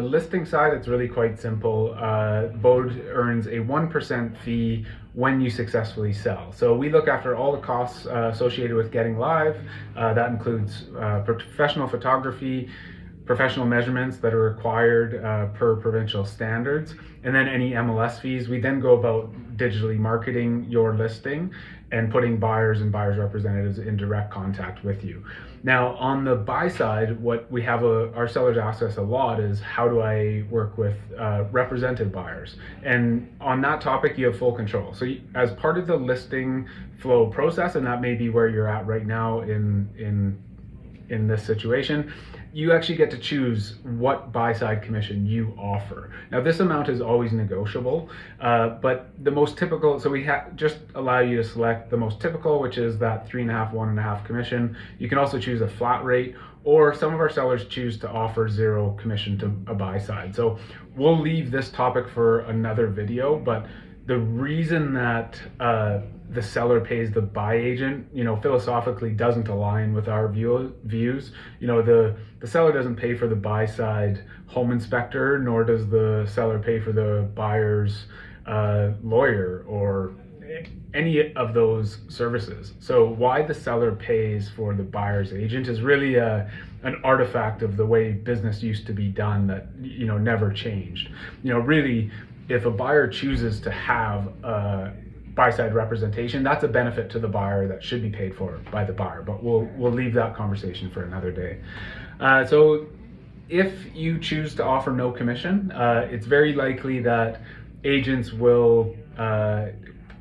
the listing side, it's really quite simple. Bode earns a 1% fee when you successfully sell. So we look after all the costs associated with getting live. That includes professional photography, professional measurements that are required per provincial standards, and then any MLS fees. We then go about digitally marketing your listing and putting buyers and buyers representatives in direct contact with you. Now, on the buy side, what we have our sellers ask us a lot is, how do I work with represented buyers? And on that topic, you have full control. So as part of the listing flow process, and that may be where you're at right now in this situation, you actually get to choose what buy-side commission you offer. Now, this amount is always negotiable, but the most typical, so we just allow you to select the most typical, which is that 3.5, 1.5 commission. You can also choose a flat rate, or some of our sellers choose to offer 0 commission to a buy-side. So we'll leave this topic for another video, but the reason that the seller pays the buy agent, philosophically doesn't align with our views. The seller doesn't pay for the buy side home inspector, nor does the seller pay for the buyer's lawyer or any of those services. So why the seller pays for the buyer's agent is really an artifact of the way business used to be done that never changed. Really, if a buyer chooses to have buy-side representation, that's a benefit to the buyer that should be paid for by the buyer, but we'll leave that conversation for another day. So if you choose to offer no commission, it's very likely that agents will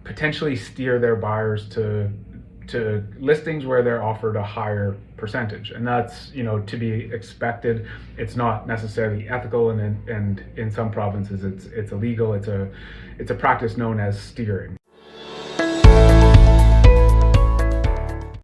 potentially steer their buyers to listings where they're offered a higher percentage, and that's to be expected. It's not necessarily ethical, and in some provinces it's illegal. It's a practice known as steering.